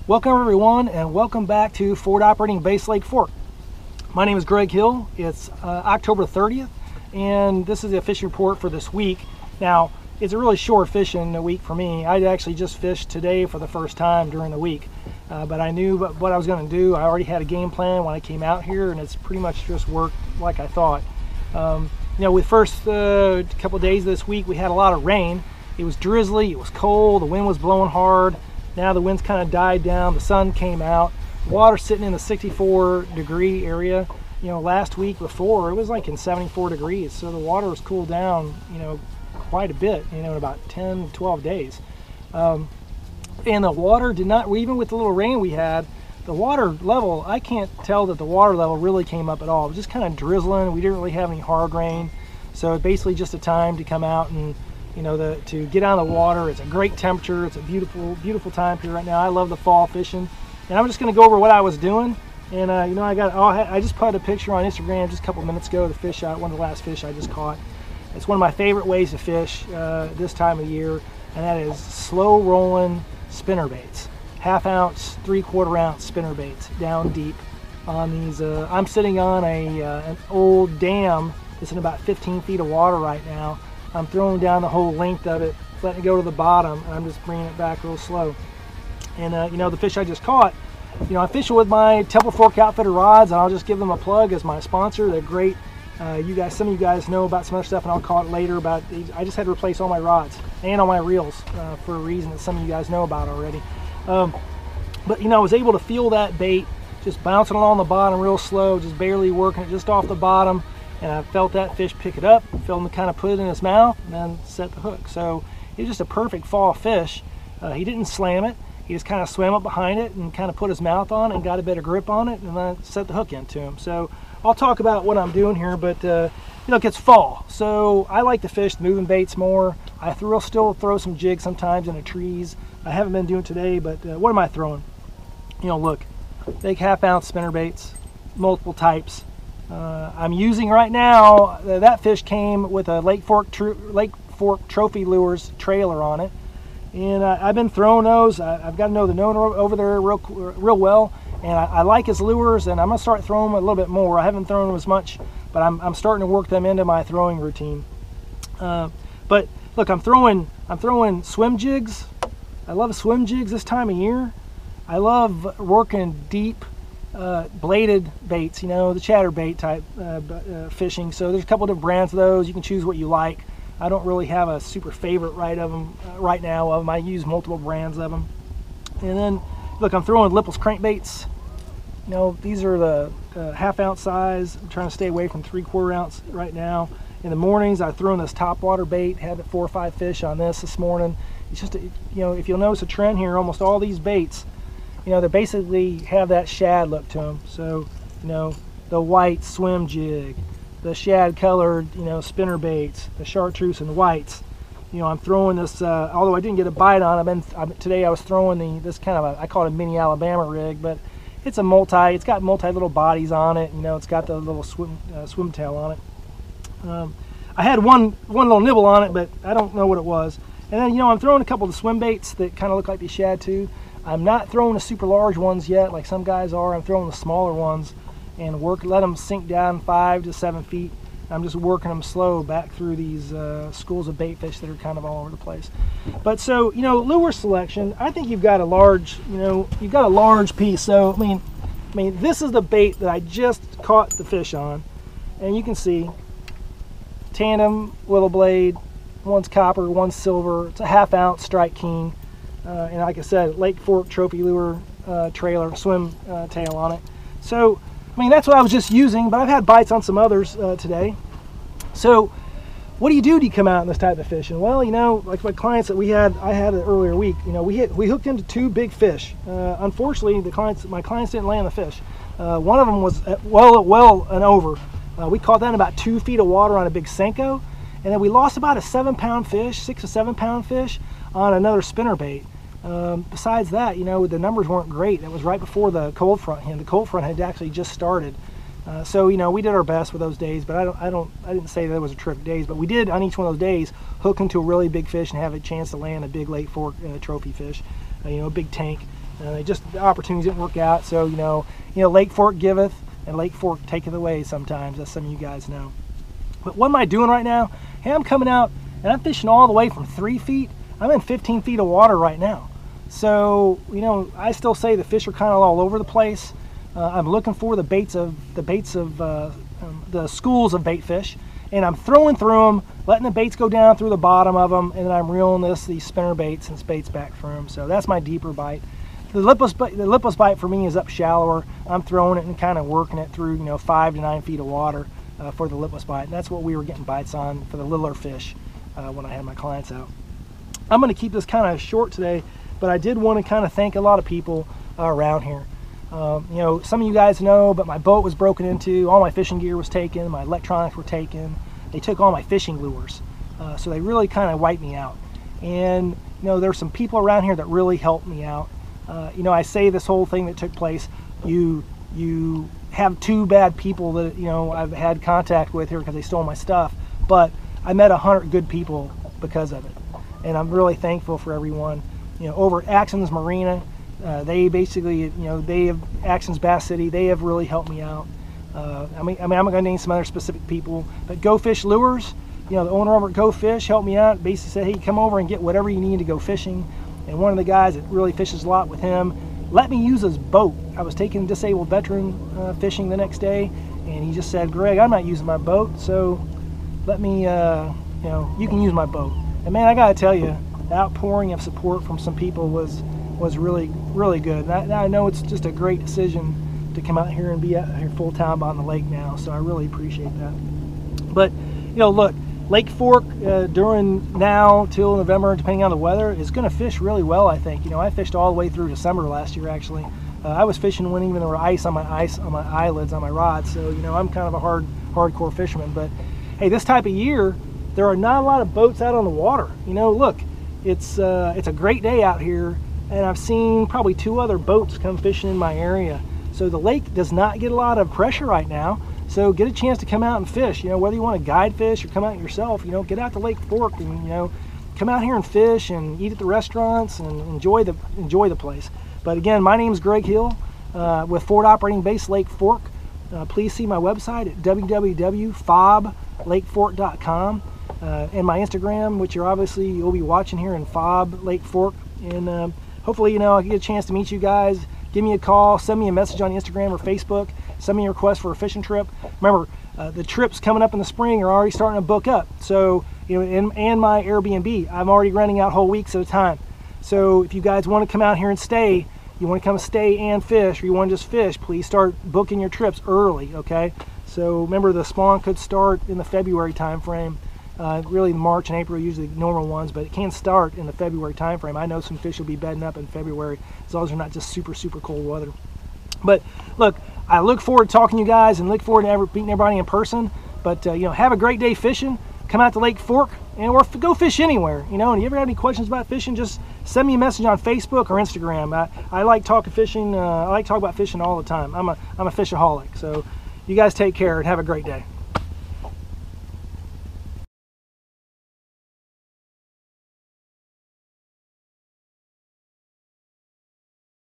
Welcome everyone, and welcome back to Forward Operating Base Lake Fork. My name is Greg Hill. It's October 30th, and this is the fishing report for this week. Now, it's a really short fishing week for me. I actually just fished today for the first time during the week, but I knew what I was going to do. I already had a game plan when I came out here, and it's pretty much just worked like I thought. You know, with first couple of days this week, we had a lot of rain. It was drizzly, it was cold, the wind was blowing hard. Now the wind's kind of died down, the sun came out, water sitting in the 64-degree area. You know, last week before, it was like in 74 degrees, so the water was cooled down, you know, quite a bit, you know, in about 10, 12 days. And the water did not, even with the little rain we had, the water level, I can't tell that the water level really came up at all. It was just kind of drizzling. We didn't really have any hard rain, so basically just a time to come out and, you know, to get out of the water. It's a great temperature. It's a beautiful, beautiful time period right now. I love the fall fishing. And I'm just going to go over what I was doing. And, you know, I just put a picture on Instagram just a couple minutes ago of the fish, one of the last fish I just caught. It's one of my favorite ways to fish this time of year, and that is slow rolling spinner baits. 1/2 ounce, 3/4 ounce spinner baits down deep on these. I'm sitting on an old dam that's in about 15 feet of water right now. I'm throwing down the whole length of it, letting it go to the bottom, and I'm just bringing it back real slow. And you know, the fish I just caught, you know, I fish with my Temple Fork Outfitter rods, and I'll just give them a plug as my sponsor. They're great. You guys, some of you guys know about some other stuff, and I'll call it later about these. I just had to replace all my rods and all my reels for a reason that some of you guys know about already. But you know, I was able to feel that bait just bouncing along the bottom real slow, just barely working it just off the bottom. And I felt that fish pick it up, felt him kind of put it in his mouth, and then set the hook. So it was just a perfect fall fish. He didn't slam it. He just kind of swam up behind it and kind of put his mouth on it and got a better grip on it, and then set the hook into him. So I'll talk about what I'm doing here, but you know, it gets fall. So I like to fish moving baits more. I still throw some jigs sometimes in the trees. I haven't been doing it today, but what am I throwing? You know, look, big 1/2 ounce spinner baits, multiple types. I'm using right now, that fish came with a Lake Fork Trophy Lures trailer on it, and I've been throwing those. I've got to know the owner over there real well, and I like his lures, and I'm gonna start throwing them a little bit more. I haven't thrown them as much, but I'm starting to work them into my throwing routine. But look, I'm throwing swim jigs. I love swim jigs this time of year. I love working deep bladed baits, you know, the chatterbait type fishing. So there's a couple different brands of those. You can choose what you like. I don't really have a super favorite right now of them. I use multiple brands of them. And then look, I'm throwing lipless crankbaits. You know, these are the 1/2 ounce size. I'm trying to stay away from 3/4 ounce right now. In the mornings, I throw in this topwater bait. Had 4 or 5 fish on this morning. It's just, you know, if you'll notice a trend here, almost all these baits, you know, they basically have that shad look to them. So, you know, the white swim jig, the shad colored, you know, spinner baits, the chartreuse and whites. You know, I'm throwing this, although I didn't get a bite on it, today I was throwing this kind of I call it a mini Alabama rig, but it's it's got multi little bodies on it. You know, it's got the little swim tail on it. I had one little nibble on it, but I don't know what it was. And then, you know, I'm throwing a couple of the swim baits that kind of look like the shad too. I'm not throwing the super large ones yet, like some guys are. I'm throwing the smaller ones and let them sink down 5 to 7 feet. I'm just working them slow back through these schools of bait fish that are kind of all over the place. But so, you know, lure selection, I think you've got a large, you know, you've got a large piece. So, I mean, this is the bait that I just caught the fish on, and you can see tandem willow blade, one's copper, one's silver. It's a 1/2 ounce Strike King. And like I said, Lake Fork Trophy Lure trailer, swim tail on it. So, I mean, that's what I was just using, but I've had bites on some others today. So, what do you come out in this type of fishing? Well, you know, like my clients that I had an earlier week, you know, we hooked into 2 big fish. Unfortunately, my clients didn't land the fish. One of them was well and over. We caught that in about 2 feet of water on a big Senko, and then we lost about a 7-pound fish, 6 to 7-pound fish on another spinner bait. Besides that, you know, the numbers weren't great. That was right before the cold front hit. The cold front had actually just started. So, you know, we did our best with those days, but I didn't say that was a terrific days, but we did on each one of those days hook into a really big fish and have a chance to land a big Lake Fork trophy fish, you know, a big tank. The opportunities didn't work out. So Lake Fork giveth and Lake Fork taketh away sometimes, as some of you guys know. But what am I doing right now? Hey, I'm coming out and I'm fishing all the way from 3 feet. I'm in 15 feet of water right now. So I still say the fish are kind of all over the place. I'm looking for the baits of the schools of bait fish, and I'm throwing through them, letting the baits go down through the bottom of them, and then I'm reeling these spinner baits and baits back through them. So that's my deeper bite. The lipless bite for me is up shallower. I'm throwing it and kind of working it through 5 to 9 feet of water for the lipless bite. And that's what we were getting bites on for the littler fish when I had my clients out. I'm going to keep this kind of short today, but I did want to kind of thank a lot of people around here. Some of you guys know, but my boat was broken into, all my fishing gear was taken, my electronics were taken. They took all my fishing lures, so they really kind of wiped me out. And there's some people around here that really helped me out. I say this whole thing that took place, you have 2 bad people that I've had contact with here because they stole my stuff, but I met 100 good people because of it, and I'm really thankful for everyone. Over at Axon's Marina, they basically, they have Axon's Bass City. They have really helped me out. I'm going to name some other specific people, but Go Fish Lures, the owner over at Go Fish helped me out. Basically said, hey, come over and get whatever you need to go fishing. And one of the guys that really fishes a lot with him let me use his boat. I was taking disabled veteran fishing the next day, and he just said, Greg, I'm not using my boat, so let me, you can use my boat. And man, I got to tell you, the outpouring of support from some people was really, really good. And I know it's just a great decision to come out here and be out here full time on the lake now, so I really appreciate that. But look, Lake Fork during now till November, depending on the weather, is going to fish really well, I think. I fished all the way through December last year, actually. I was fishing when even there were ice on my eyelids on my rods, so I'm kind of a hardcore fisherman. But hey, this type of year, there are not a lot of boats out on the water. Look, it's a great day out here, and I've seen probably 2 other boats come fishing in my area. So the lake does not get a lot of pressure right now. So get a chance to come out and fish. Whether you want to guide fish or come out yourself, get out to Lake Fork and come out here and fish and eat at the restaurants and enjoy the place. But again, my name is Greg Hill with Forward Operating Base Lake Fork. Please see my website at www.foblakefork.com and my Instagram, which you'll be watching here in Fob Lake Fork. And hopefully, I'll get a chance to meet you guys. Give me a call, send me a message on Instagram or Facebook, send me a request for a fishing trip. Remember, the trips coming up in the spring are already starting to book up. So, and my Airbnb, I'm already renting out whole weeks at a time. So if you guys want to come out here and stay, you want to come stay and fish, or you want to just fish, please start booking your trips early, okay? So remember, the spawn could start in the February time frame. Really March and April are usually the normal ones, but it can start in the February time frame. I know some fish will be bedding up in February, as long as they're not just super cold weather. But look, I look forward to talking to you guys and look forward to meeting everybody in person. But have a great day fishing. Come out to Lake Fork or go fish anywhere. And if you ever have any questions about fishing, just send me a message on Facebook or Instagram. I like talking fishing. I like talking about fishing all the time. I'm a fishaholic. So you guys take care and have a great day.